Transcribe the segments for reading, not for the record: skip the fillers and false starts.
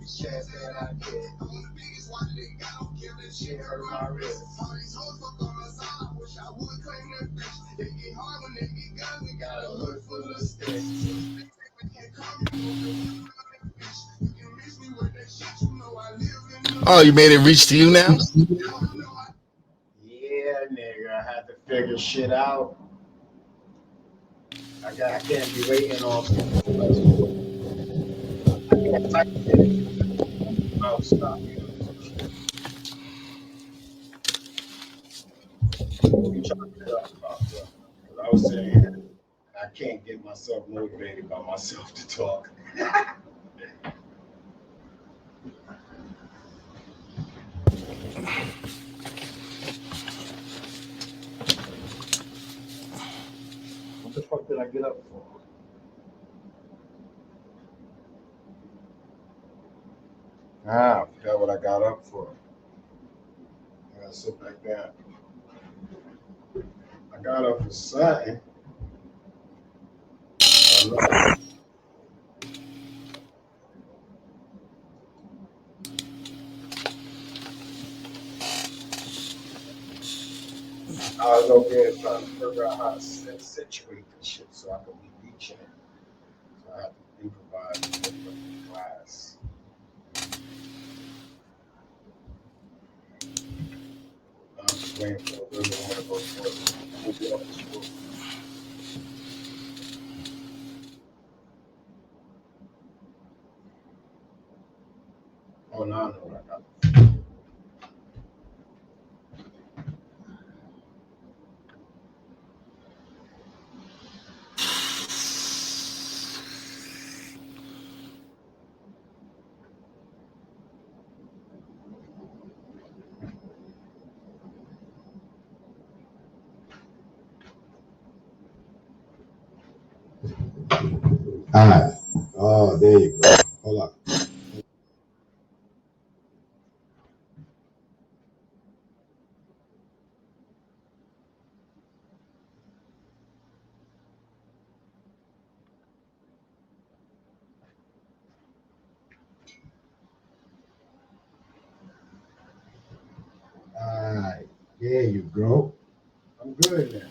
Chance that I get. I'm the biggest watch they got. Don't give that shit hurt my wrist. All these hoes fuck on us all. I wish I would claim that bitch. They get hard when they get guns. We got a hood full of sticks. They can't come here. You can miss me with that shit. You know I live in the. Oh, you made it reach to you now? Yeah, nigga. I had to figure shit out. I can't be waiting on people. I can't type it. I'll stop you. What you trying to get up about, bro? 'Cause I was saying I can't get myself motivated by myself to talk. What the fuck did I get up for? I forgot what I got up for. I gotta sit back down. I got up for something. I was over there trying to figure out how to situate the shit so I could be reaching it. So I had to improvise and look up the class. I'm just waiting for a little one to go first. We'll be off the school. Oh, now I know what I got. All right. Oh, there you go. Hold on. All right. There you go. I'm good now.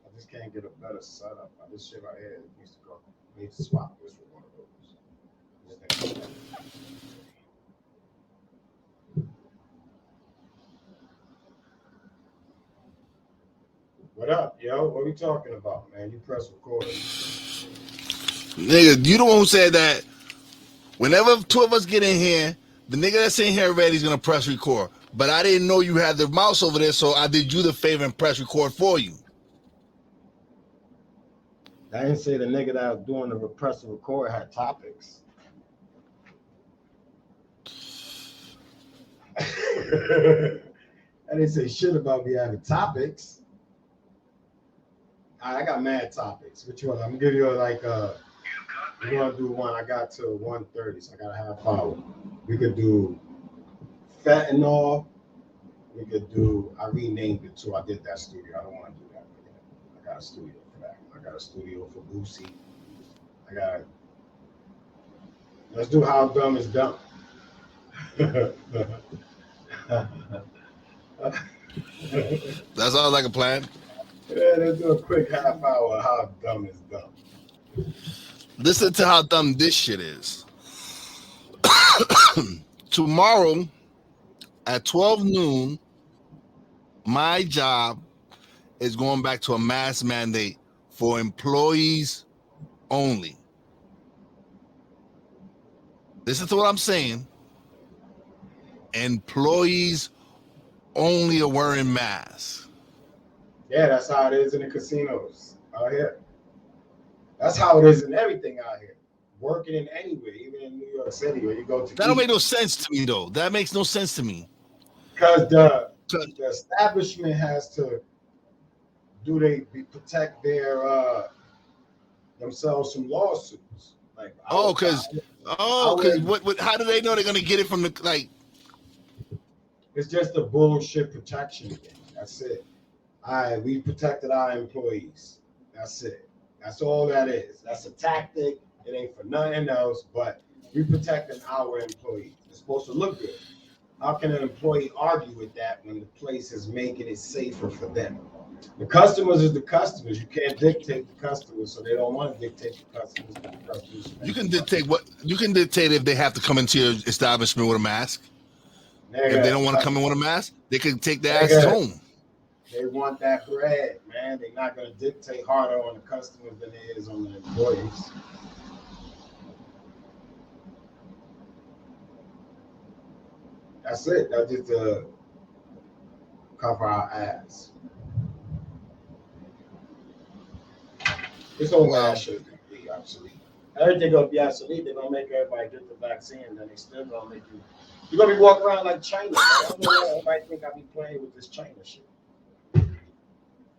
I just can't get a better setup. This shit right here needs to go. I need to swap this with one of those. What up, yo? What are we talking about, man? You press record. Nigga, you the one who said that whenever two of us get in here, the nigga that's in here already is gonna press record. But I didn't know you had the mouse over there, so I did you the favor and press record for you. I didn't say the nigga that was doing the press record had topics. I didn't say shit about me having topics. I got mad topics. Which one? I'm gonna give you we're gonna do one. I got to 1:30, so I got a half hour. We could do fentanyl. We could do. I renamed it too. I did that studio. I don't want to do that again. I got a studio for that. I got a studio for Boosie. Let's do How Dumb Is Dumb. That sounds like a plan. Yeah, let's do a quick half hour. How dumb is dumb. Listen to how dumb this shit is. Tomorrow at 12 noon, my job is going back to a mask mandate for employees only. Listen to what I'm saying. Employees only are wearing masks. Yeah, that's how it is in the casinos out here. That's how it is in everything out here. Working in anywhere, even in New York City, where you go to. That don't make no sense to me, though. That makes no sense to me. Because the establishment has to protect their themselves from lawsuits. Like because what? How do they know they're gonna get it from the like? It's just a bullshit protection thing. That's it. We protected our employees. That's it. That's all that is. That's a tactic. It ain't for nothing else, but we protecting our employees. It's supposed to look good. How can an employee argue with that when the place is making it safer for them? The customers is the customers. You can't dictate the customers, so they don't want to dictate the customers because the customers You spend can the money. dictate what you can dictate if they have to come into your establishment with a mask. If they Nigga, don't want to come in with a mask, they can take their asses nigga, home. they want that bread, man. They're not gonna dictate harder on the customers than it is on the employees. That's it. That's just to cover our ass. This whole Well, mask should be obsolete. Everything gonna be obsolete. They're gonna make everybody get the vaccine, and then they still gonna make you. You're gonna be walking around like China. Man. I don't know why everybody think I be playing with this China shit.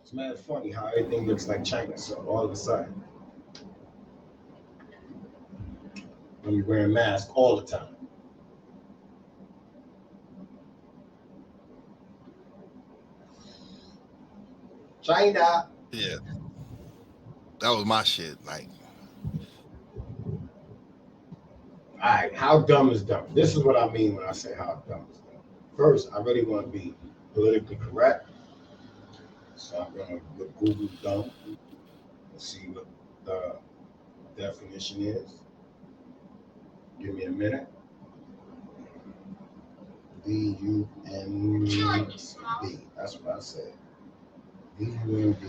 It's mad funny how everything looks like China. So all of a sudden, when you wearing masks all the time. China. yeah, that was my shit. Like, All right, how dumb is dumb? This is what I mean when I say how dumb is dumb. First, I really want to be politically correct, so I'm gonna look Google dumb and see what the definition is. Give me a minute. D-U-M-B. That's what I said. D-U-M-B.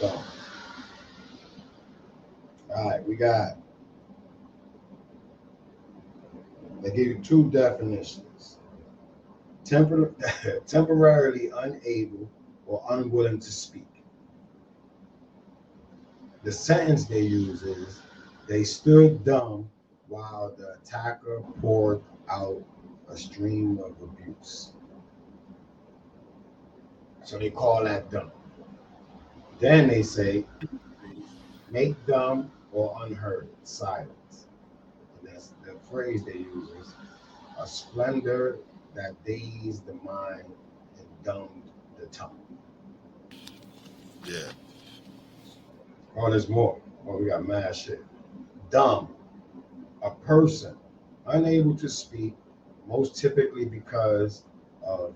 Dumb. All right, we got. They give you two definitions. Temporarily unable or unwilling to speak. The sentence they use is, they stood dumb while the attacker poured out a stream of abuse. So they call that dumb. Then they say, make dumb or unheard, silence. And that's the phrase they use is, a splendor that dazed the mind and dumbed the tongue. yeah, Oh, there's more. Oh, we got mad shit. Dumb, a person unable to speak, most typically because of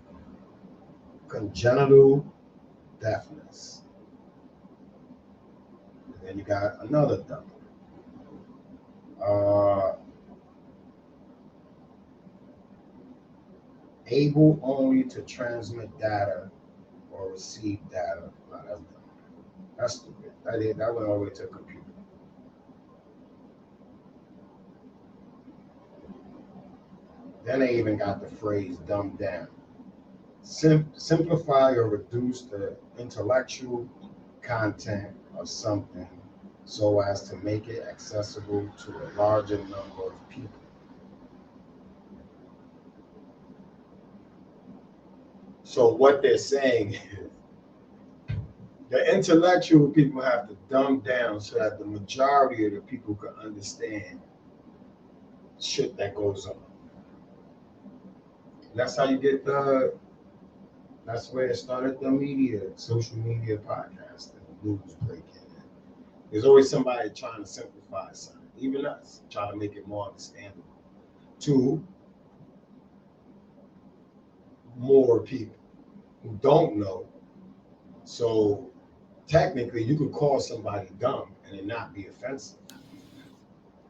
congenital deafness. And then you got another dumb. Uh, able only to transmit data or receive data. No, that's dumb. That's stupid. That went all the way to a computer. Then they even got the phrase dumbed down. Simplify or reduce the intellectual content of something so as to make it accessible to a larger number of people. So what they're saying is the intellectual people have to dumb down so that the majority of the people can understand shit that goes on. And that's how you get that's where it started, the media, social media podcast, and news breaking. There's always somebody trying to simplify something, even us, trying to make it more understandable to more people who don't know. So technically, you could call somebody dumb and it not be offensive.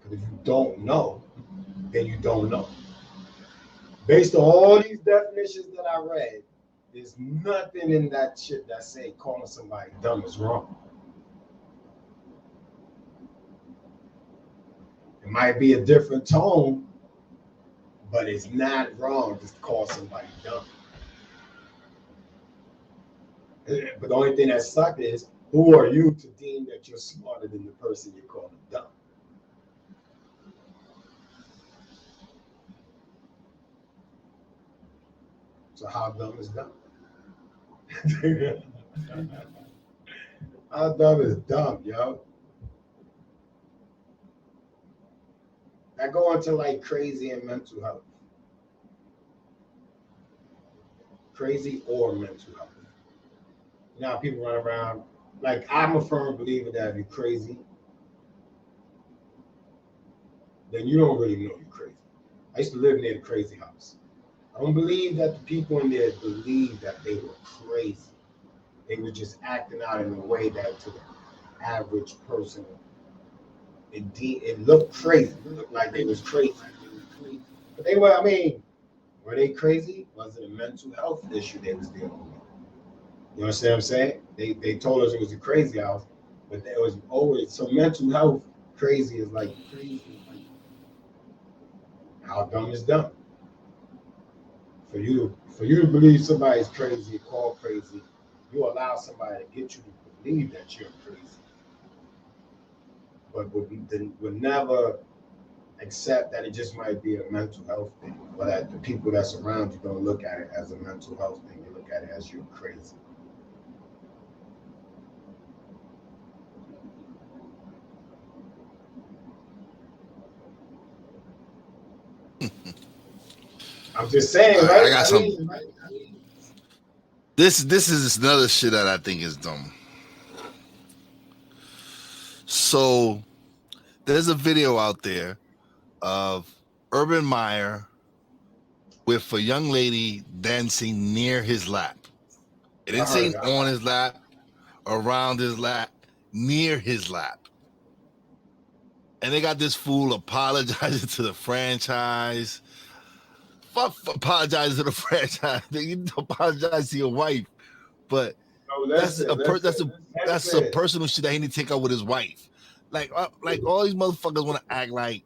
Because if you don't know, then you don't know. Based on all these definitions that I read, there's nothing in that shit that say calling somebody dumb is wrong. It might be a different tone, but it's not wrong to call somebody dumb. But the only thing that sucks is, who are you to deem that you're smarter than the person you're calling dumb? So how dumb is dumb? How dumb is dumb, yo? I go into like crazy and mental health. Crazy or mental health. You know how people run around Like I'm a firm believer that if you're crazy, then you don't really know you're crazy. I used to live near the crazy house. I don't believe that the people in there believed that they were crazy. They were just acting out in a way that to the average person, it looked crazy. It looked like they was crazy. But they were, I mean, were they crazy? Was it a mental health issue they was dealing with? You understand what I'm saying? They told us it was a crazy house, but there was always so mental health crazy is like how dumb is dumb. For you to believe somebody's crazy, called crazy, you allow somebody to get you to believe that you're crazy, but would never accept that it just might be a mental health thing, but that the people that's around you don't look at it as a mental health thing. You look at it as you're crazy. I'm just All saying, right, I right? got I some. mean, This is another shit that I think is dumb. So there's a video out there of Urban Meyer with a young lady dancing near his lap. It I didn't heard say that. on his lap, around his lap, near his lap. And they got this fool apologizing to the franchise. Fuck apologizing to the franchise. You apologize to your wife, but No, that's listen, listen, that's a listen. personal shit that he need to take out with his wife. Like all these motherfuckers want to act like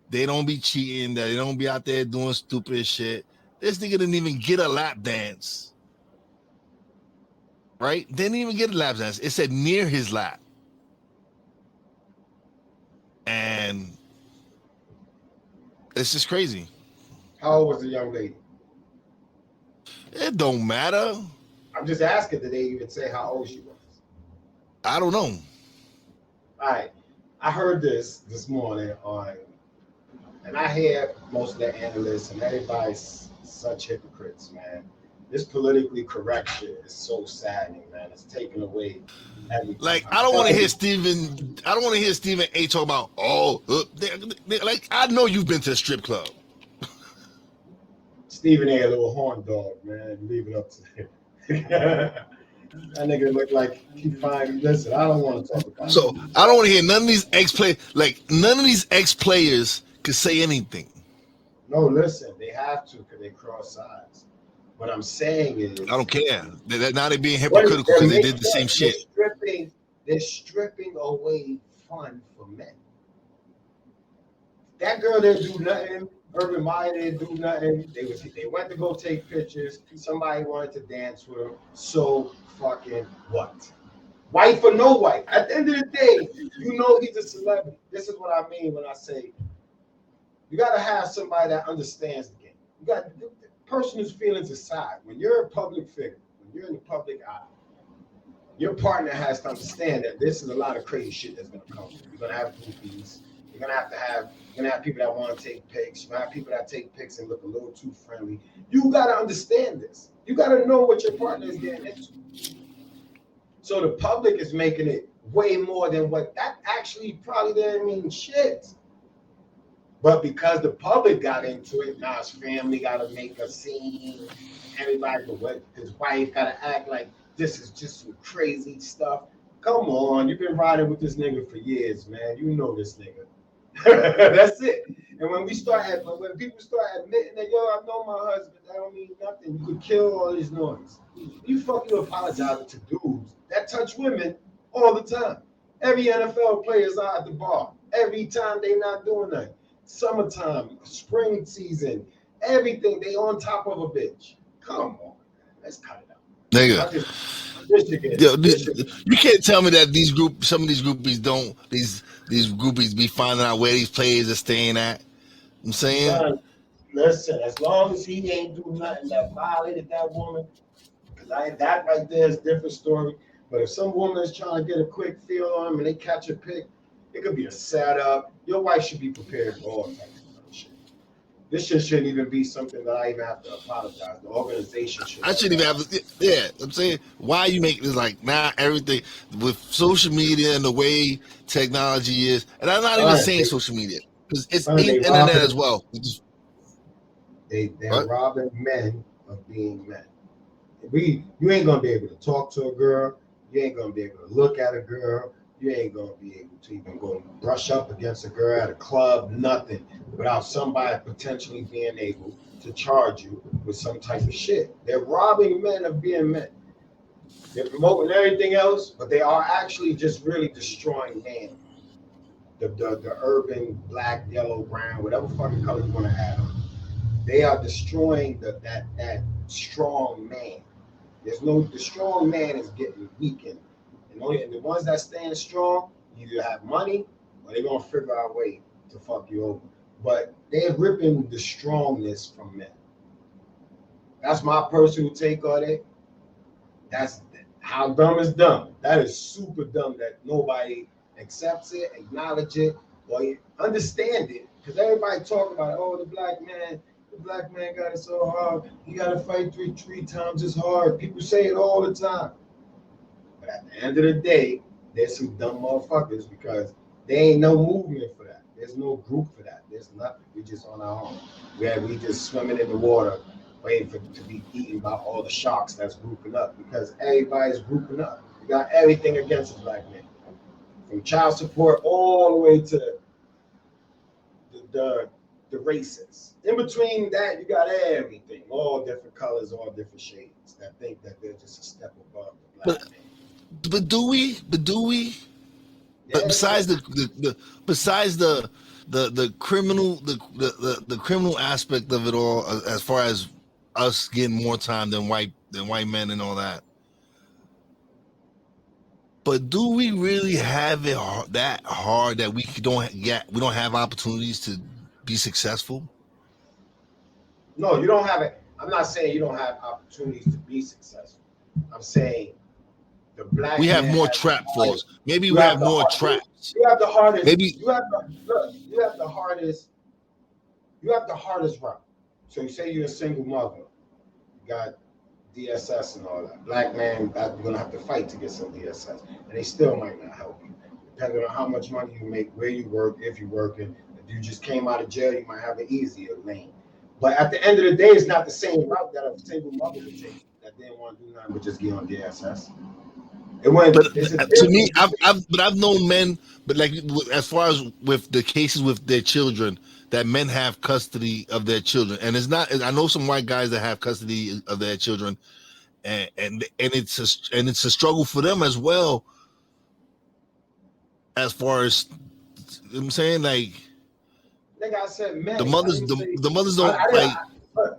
they don't be cheating, that they don't be out there doing stupid shit. This nigga didn't even get a lap dance, right? Didn't even get a lap dance. It said near his lap, and it's just crazy. How old was the young lady? It don't matter. I'm just asking. Did they even say how old she was? I don't know. All right. I heard this morning on, and I hear most of the analysts and everybody's such hypocrites, man. This politically correct shit is so saddening, man. It's taken away everything. Like I'm I don't want to telling hear you, Stephen. I don't want to hear Stephen A. talk about. Oh, like I know you've been to the strip club. Stephen A. a little horn dog, man. Leave it up to him. That nigga look like he fine. Listen, I don't want to talk about it. So I don't want to hear none of these ex play. Like none of these ex players could say anything. No, listen, they have to because they cross sides. What I'm saying I is, don't care. Now they're being what hypocritical they're because they making, did the same they're shit. stripping, they're stripping away fun from men. That girl didn't do nothing. Urban Meyer didn't do nothing. They went to go take pictures. Somebody wanted to dance with him. So fucking what? Wife or no wife? At the end of the day, you know he's a celebrity. This is what I mean when I say you got to have somebody that understands the game. You got the person's feelings aside. When you're a public figure, when you're in the public eye, your partner has to understand that this is a lot of crazy shit that's gonna come. You're gonna have groupies. You're gonna have people that want to take pics. You're gonna have people that take pics and look a little too friendly. You gotta understand this. You gotta know what your partner is getting into. So the public is making it way more than what that actually probably didn't mean shit. But because the public got into it, now his family got to make a scene. Everybody, what his wife got to act like this is just some crazy stuff. Come on, you've been riding with this nigga for years, man. You know this nigga. That's it. And when people start admitting that, yo, I know my husband, that don't mean nothing. You could kill all this noise. You apologizing to dudes that touch women all the time. Every NFL player is out at the bar. Every time they not doing nothing. Summertime, spring season, everything. They on top of a bitch. Come on, man. Let's cut it out. Nigga, I just this shit get yo, this shit. you can't tell me that some of these groupies don't, these groupies be finding out where these players are staying at. I'm saying, Son, listen, as long as he ain't do nothing that violated that woman, because that right there is a different story. But if some woman is trying to get a quick feel on him and they catch a pic, it could be a setup. Your wife should be prepared for all types of shit. This shit shouldn't even be something that I even have to apologize. The organization should I shouldn't even have. Yeah, I'm saying why you make this like now everything with social media and the way technology is, and I'm not even son, saying social media because it's they internet robbing as well. they're What? robbing men of being men. You ain't gonna be able to talk to a girl. You ain't gonna be able to look at a girl. You ain't gonna be able to even go brush up against a girl at a club. Nothing without somebody potentially being able to charge you with some type of shit. They're robbing men of being men. They're promoting everything else, but they are actually just really destroying man. The urban black, yellow, brown, whatever fucking color you want to have. They are destroying that strong man. The strong man is getting weakened. And the ones that stand strong either have money or they're gonna figure out a way to fuck you over. But they're ripping the strongness from men. That's my personal take on it. That's how dumb is dumb. That is super dumb that nobody accepts it, acknowledge it, or understand it. Because everybody talk about, oh, the black man got it so hard. He got to fight three times as hard. People say it all the time. But at the end of the day, there's some dumb motherfuckers because there ain't no movement for that. There's no group for that. There's nothing. We just on our own. We just swimming in the water, waiting to be eaten by all the sharks that's grouping up because everybody's grouping up. You got everything against the black man, from child support all the way to the races. In between that, you got everything, all different colors, all different shades that think that they're just a step above the black But man. but do we? But do we? But Yeah, besides the besides the criminal the criminal aspect of it all, as far as us getting more time than white men and all that. But do we really have it that hard that we don't have opportunities to be successful? no, you don't have it. I'm not saying you don't have opportunities to be successful. I'm saying the We black have man more has the trap hardest. falls. Maybe You we have have the more hard. traps. You have the hardest. Maybe You have the look. You have the hardest. You have the hardest route. So you say you're a single mother, you got DSS and all that. Black man, you're gonna have to fight to get some DSS, and they still might not help you, depending on how much money you make, where you work, if you're working. If you just came out of jail, you might have an easier lane. But at the end of the day, it's not the same route that a single mother would take that didn't want to do nothing but just get on DSS. It went. but It's a to me, difference between. I've known men, but like as far as with the cases with their children, that men have custody of their children, and it's not. I know some white guys that have custody of their children, and it's a struggle for them as well. As far as I'm saying, like Like I said, the men. I mothers, didn't say. the mothers I, don't I didn't. like.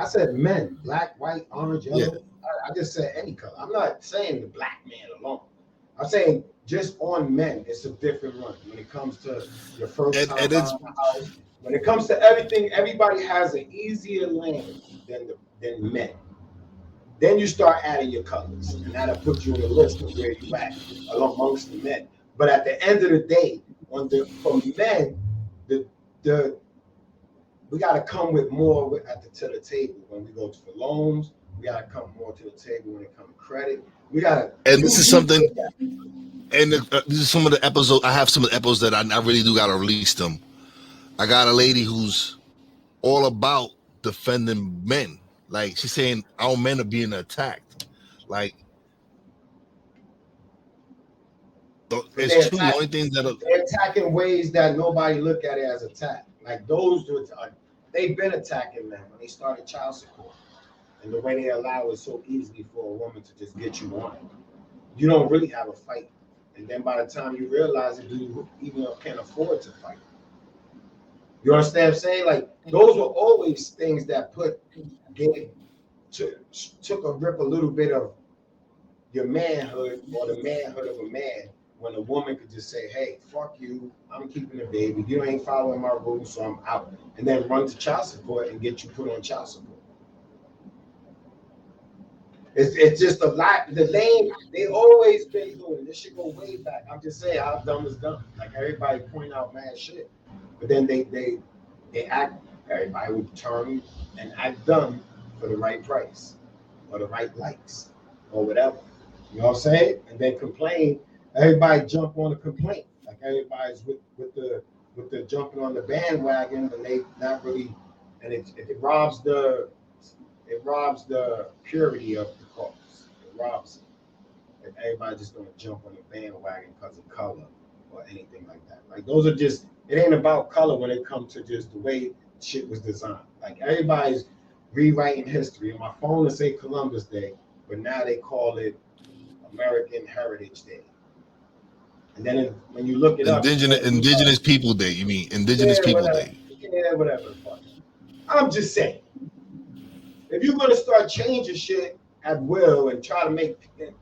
I said men, black, white, orange, Yeah, yellow. I just said any color. I'm not saying the black man alone. I'm saying just on men, it's a different run. When it comes to your first time and it's buying a house, when it comes to everything, everybody has an easier lane than men. Then you start adding your colors, and that'll put you on the list of where you at amongst the men. But at the end of the day, for men, the the we got to come with more to the table when we go for loans. We got to come more to the table when it comes to credit. We got to and this you is you something. did that. And these are some of the episodes. I have some of the episodes that I really do gotta release them. I got a lady who's all about defending men. Like she's saying our men are being attacked. Like But it's true. The only things that are, they attack in ways that nobody look at it as attack. Like those they've been attacking men when they started child support, and the way they allow it so easily for a woman to just get you on it. You don't really have a fight, and then by the time you realize it, you even can't afford to fight. You understand what I'm saying? Like those were always things that gave took a rip a little bit of your manhood or the manhood of a man when a woman could just say, "Hey, fuck you, I'm keeping the baby. You ain't following my rules, so I'm out," and then run to child support and get you put on child support. It's just a lot. The lane they always been doing. This should go way back. I'm just saying how dumb is dumb. Like everybody point out mad shit, but then they act Everybody would turn and act dumb for the right price or the right likes or whatever. You know what I'm saying? And then complain. Everybody jump on the complaint. Like everybody's with the jumping on the bandwagon, and they not really, and it robs the purity of the cause. It robs it. And everybody just gonna jump on the bandwagon because of color or anything like that. Like those are just, it ain't about color when it comes to just the way shit was designed. Like everybody's rewriting history. On my phone it say Columbus Day, but now they call it American Heritage Day. And then when you look it up, it Indigenous says, Indigenous People Day. You mean Indigenous yeah, People whatever, Day? yeah, whatever the fuck. I'm just saying, if you're gonna start changing shit at will and try to make,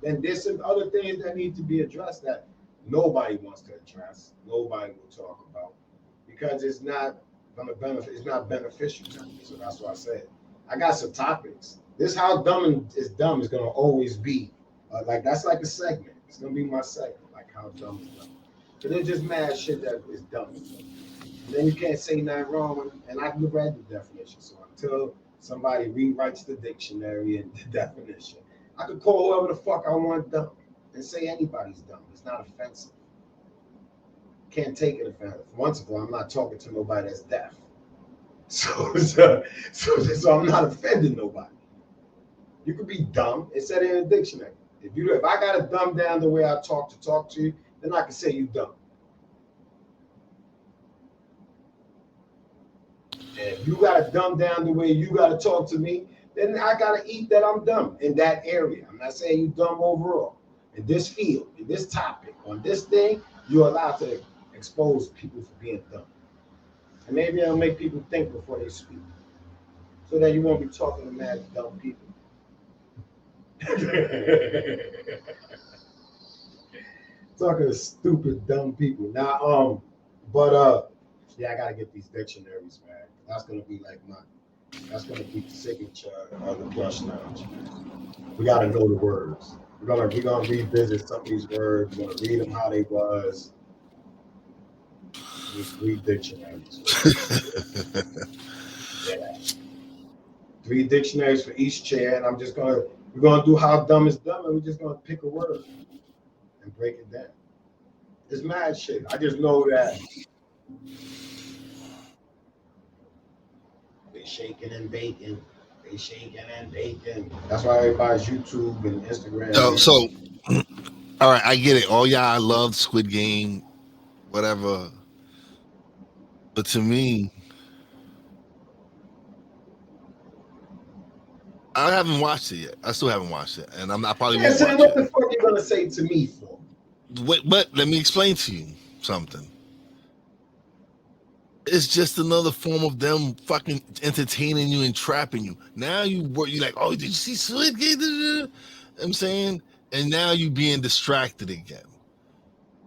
and there's some other things that need to be addressed that nobody wants to address, nobody will talk about, because it's not gonna benefit, it's not beneficial to me. So that's why I said I got some topics. This how dumb is gonna always be. Like that's like a segment. It's gonna be my segment, like how dumb is dumb. Cause there's just mad shit that is dumb. And then you can't say nothing wrong. And I've read the definition. So until somebody rewrites the dictionary and the definition, I could call whoever the fuck I want dumb and say anybody's dumb. It's not offensive. Can't take it offensive. Once of all, I'm not talking to nobody that's deaf. So I'm not offending nobody. You could be dumb. It said in the dictionary. If I gotta dumb down the way I talk to you, then I can say you dumb. And if you gotta dumb down the way you gotta talk to me, then I gotta eat that I'm dumb in that area. I'm not saying you dumb overall. In this field, in this topic, on this thing, you're allowed to expose people for being dumb. And maybe it'll make people think before they speak. So that you won't be talking to mad dumb people. Talking to stupid dumb people. Now, yeah, I gotta get these dictionaries, man. That's gonna be the signature of the P.L.U.S.H Lounge. We gotta know the words. We're gonna revisit some of these words. We're gonna read them how they was. Need 3 dictionaries. Yeah. 3 dictionaries for each chair, and we're gonna do how dumb is dumb, and we're just gonna pick a word and break it down. It's mad shit. I just know that they shaking and baking. They shaking and baking. That's why everybody's YouTube and Instagram. So all right, I get it. All y'all loved Squid Game, whatever. But to me, I haven't watched it yet. I still haven't watched it, and I probably Yeah, won't so watch what it. the fuck you gonna say to me for? Wait, but let me explain to you something. It's just another form of them fucking entertaining you and trapping you. Now you like, oh, did you see Squid Game? I'm saying, and now you being distracted again.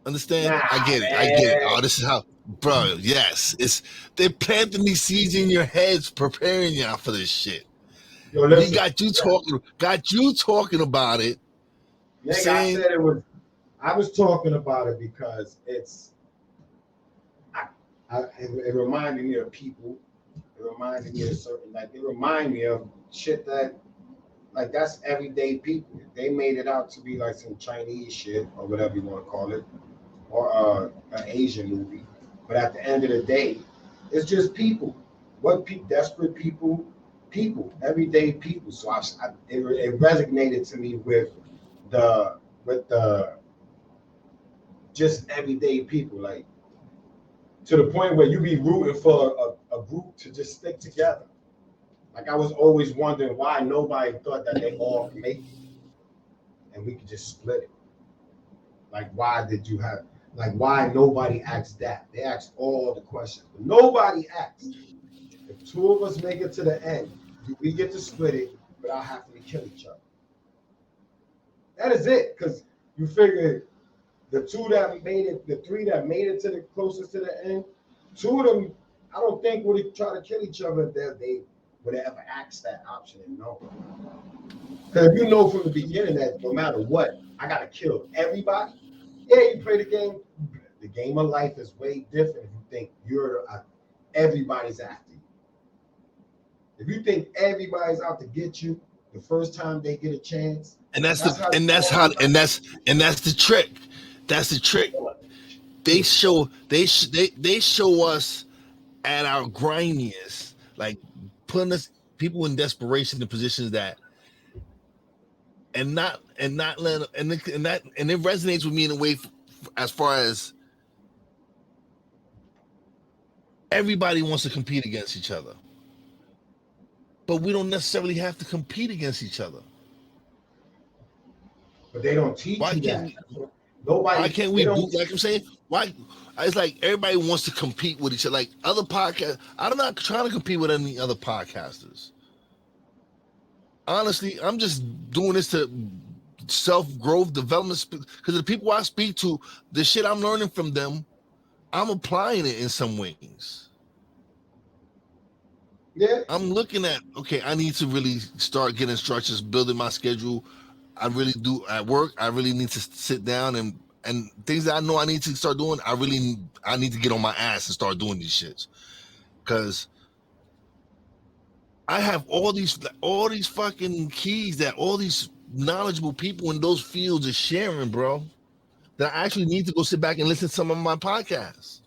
Understand? Nah, I get it. I get it. man. Oh, this is how, bro. Yes, it's they're planting these seeds in your heads, preparing y'all for this shit. Yo, We listen. got you talking about it, Nigga, I saying, said it was. I was talking about it because it reminded me of people. It reminded me of it reminded me of shit that, like, that's everyday people. They made it out to be like some Chinese shit or whatever you want to call it, or an Asian movie. But at the end of the day, it's just people. Desperate everyday people. So it resonated to me the with the just everyday people, like to the point where you be rooting for a group to just stick together. Like I was always wondering why nobody thought that they all could make it and we could just split it. Like why nobody asked that? They asked all the questions, but nobody asked. If 2 of us make it to the end, do we get to split it without having to kill each other? That is it, because you figure the 3 that made it to the closest to the end, 2 of them, I don't think would try to kill each other if they would ever ask that option and know. Because if you know from the beginning that no matter what, I gotta kill everybody. Yeah, you play the game. The game of life is way different if you think everybody's after you. If you think everybody's out to get you the first time they get a chance, And that's that's the how and you that's all how about. and that's the trick. That's the trick. They show us at our grimiest, like putting us people in desperation in positions that and not letting and it resonates with me in a way as far as everybody wants to compete against each other, but we don't necessarily have to compete against each other. But they don't teach Why you can't that. we? Why Nobody, can't they we do don't. like I'm saying? Why? It's like everybody wants to compete with each other. Like other podcasts, I'm not trying to compete with any other podcasters. Honestly, I'm just doing this to self growth development because the people I speak to, the shit I'm learning from them, I'm applying it in some ways. Yeah, I'm looking at okay, I need to really start getting structures, building my schedule. I really do at work. I really need to sit down and things that I know I need to start doing. I need to get on my ass and start doing these shits because I have all these fucking keys that all these knowledgeable people in those fields are sharing, bro. That I actually need to go sit back and listen to some of my podcasts.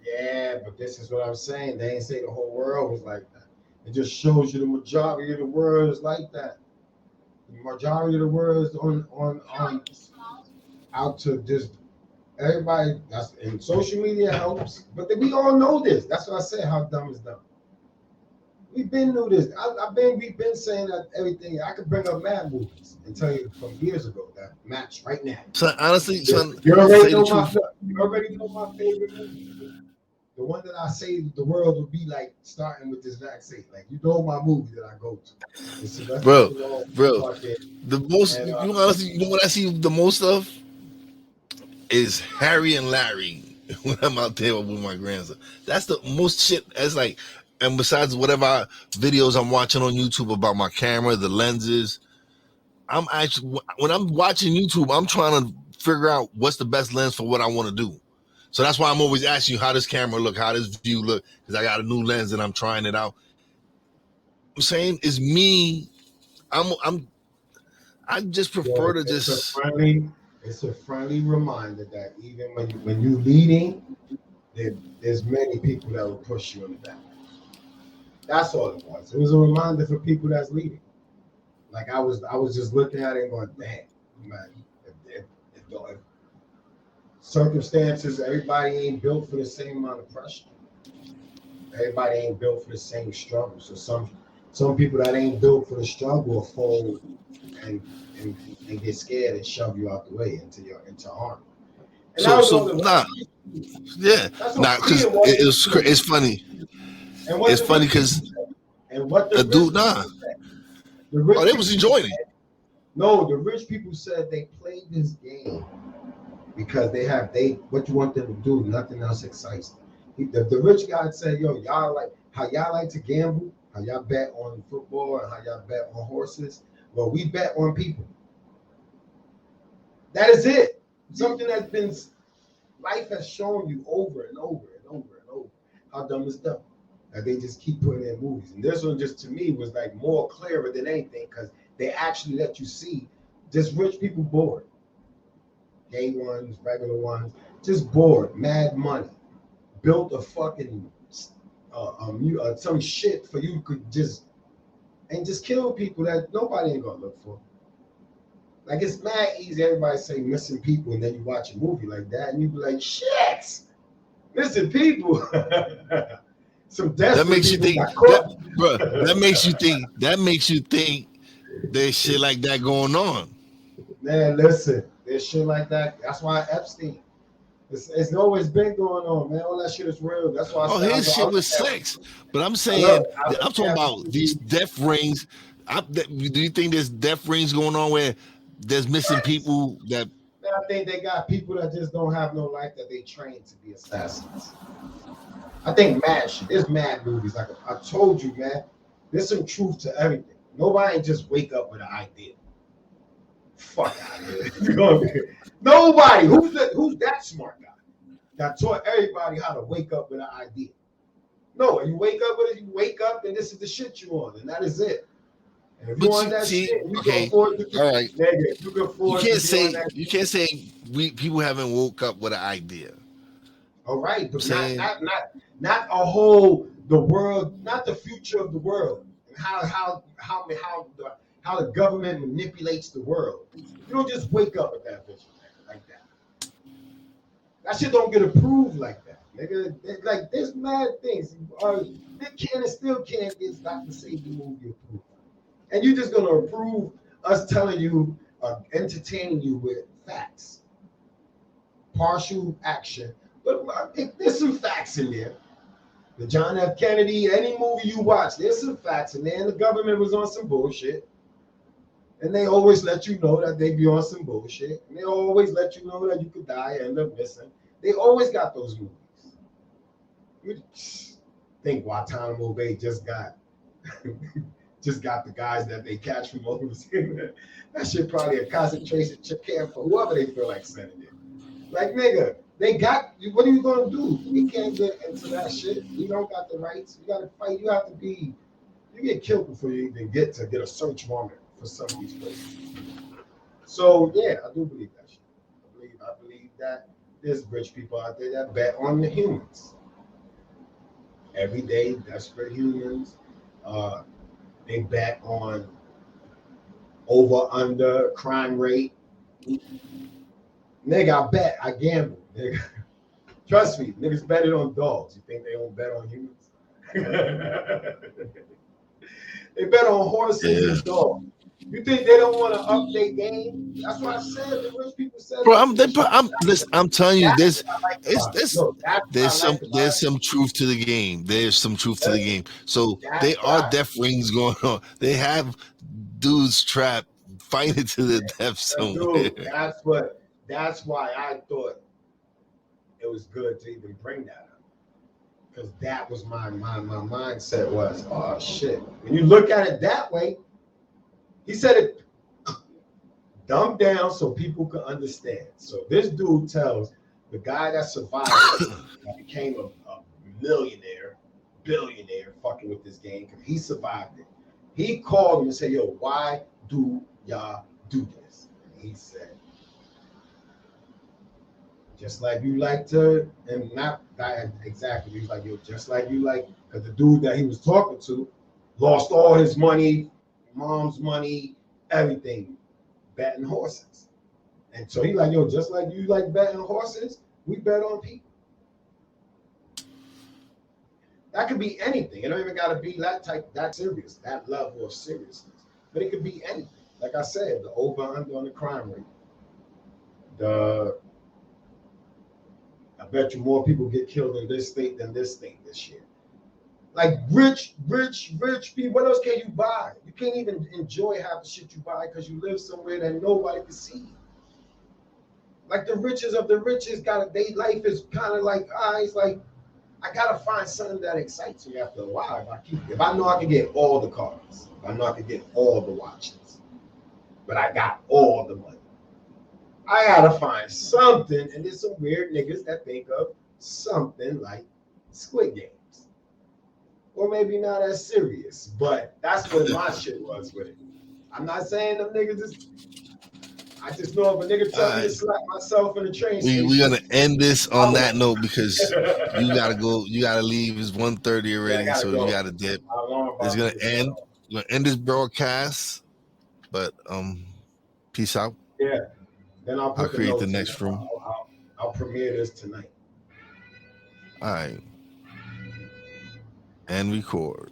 yeah, but this is what I'm saying. They ain't say the whole world was like that. It just shows you the majority of the world is like that. The majority of the world is on out to just everybody. That's and social media helps, but we all know this. That's what I said. How dumb is dumb. We've been through this. We've been saying that everything. I could bring up mad movies and tell you from years ago that match right now. So honestly, son, You to already say the know truth, my favorite movie. The one that I say the world would be like starting with this vaccine. Like you know my movie that I go to. It's Sylvester bro, Stallone, bro. fucking The most and you honestly, you know what I see the most of is Harry and Larry when I'm out there with my grandson. That's the most shit. That's like, and besides whatever videos I'm watching on YouTube about my camera, the lenses, I'm actually when I'm watching YouTube, I'm trying to figure out what's the best lens for what I want to do. So that's why I'm always asking you how this camera look, how this view look, because I got a new lens and I'm trying it out. I'm saying it's me. I'm I just prefer to it's a just friendly reminder that even when you leading, there's many people that will push you in the back. That's all it was. It was a reminder for people that's leading. Like I was just looking at it and going, damn, man, if circumstances, everybody ain't built for the same amount of pressure. Everybody ain't built for the same struggle. So some people that ain't built for the struggle will fold and and, and get scared and shove you out the way into harm. And that was so all it nah, was. yeah, That's all nah, me because it was. it's funny. And what It's the funny rich people because said. And what the a rich dude, people nah, said. The oh, rich they people was said, enjoying it. no, the rich people said they played this game because they what you want them to do, nothing else excites them. The rich guy said, yo, y'all like how y'all like to gamble, how y'all bet on football and how y'all bet on horses. Well, we bet on people. That is it. Something that's been life has shown you over and over and over and over how dumb is dumb. That they just keep putting in movies. And this one just to me was like more clearer than anything because they actually let you see just rich people bored. Gay ones, regular ones, just bored, mad money. Built a fucking some shit for you could just kill people that nobody ain't gonna look for. Like it's mad easy. Everybody say missing people, and then you watch a movie like that, and you be like, shit, missing people. Some That desperate makes you people think got that, caught. bro. That makes you think there's shit like that going on. Man, listen, there's shit like that. That's why Epstein. It's always been going on, man. All that shit is real. That's why I Oh, said his shit was sex, but I'm I look, saying I I'm look talking at about these movies. death rings. Do you think there's death rings going on where there's missing Yes. people that? Man, I think they got people that just don't have no life that they train to be assassins. I think mad shit. There's mad movies. Like I told you, man. There's some truth to everything. Nobody just wake up with an idea. Fuck out of here. Nobody. Who's that smart guy that taught everybody how to wake up with an idea? No, you wake up with it. You wake up, and this is the shit you on, and that is it. And if you But on you that see, shit, you can okay, afford to, all right. nigga, you can afford to be on that. You can't say we people haven't woke up with an idea. All right, I'm but saying, not a whole the world, not the future of the world, and how the government manipulates the world. You don't just wake up with that vision like that. That shit don't get approved like that, nigga. Like there's mad things. They can and still can't get Dr. Safety movie approved, and you're just gonna approve us telling you, entertaining you with facts, partial action. But there's some facts in there. The John F. Kennedy, any movie you watch, there's some facts in there. And the government was on some bullshit. And they always let you know that they be on some bullshit. And they always let you know that you could die and end up missing. They always got those movies. You think Guantanamo Bay just got the guys that they catch from overseas. That shit probably a concentration camp for whoever they feel like sending it. Like, nigga, they got, what are you gonna do? We can't get into that shit. We don't got the rights. You gotta fight. You get killed before you even get a search warrant for some of these places. So yeah, I do believe that shit. I believe that there's rich people out there that bet on the humans. Everyday desperate humans. They bet on over under crime rate. Nigga, I bet. I gamble. Nigga. Trust me, niggas bet it on dogs. You think they don't bet on humans? They bet on horses yeah, and dogs. You think they don't want to up their game? That's why I said the rich people said, bro. listen, this shit. I'm telling you, That's what I like about it. No, that's what I like about there's it. some truth to the game. There's some truth to the Listen, game. So that's they are why. death rings going on. They have dudes trapped fighting to the death somewhere. Dude, that's why I thought it was good to even bring that up. Because that was my mindset was, oh shit. When you look at it that way, he said it dumbed down so people could understand. So this dude tells the guy that survived that became a millionaire, billionaire, fucking with this game because he survived it. He called him and said, "Yo, why do y'all do this?" And he said, "Just like you like to," and not that exactly. He was like, "Yo, just like you like," because the dude that he was talking to lost all his money, mom's money, everything, betting horses. And so he like, yo, just like you like betting horses, we bet on people. That could be anything. It don't even gotta be that serious, that level of seriousness. But it could be anything. Like I said, the over under on the crime rate. The I bet you more people get killed in this state than this state this year. Like rich people. What else can you buy? You can't even enjoy half the shit you buy because you live somewhere that nobody can see. Like the richest of the richest life is kind of like, it's like I gotta find something that excites me after a while. If I know I can get all the cars, if I know I can get all the watches, but I got all the money, I gotta find something. And there's some weird niggas that think of something like Squid Games, or maybe not as serious, but that's what my shit was with it. I'm not saying them niggas just. I just know if a nigga tell me to slap myself in the train We're station, gonna end this I on will. that note because you gotta go. You gotta leave. It's 1:30 Yeah, I already, gotta so you go. gotta dip. My alarm It's about to gonna get set end. off. We're gonna end this broadcast. But peace out. Yeah. Then I'll I'll put the create the notes in. next room. I'll premiere this tonight. All right, and record.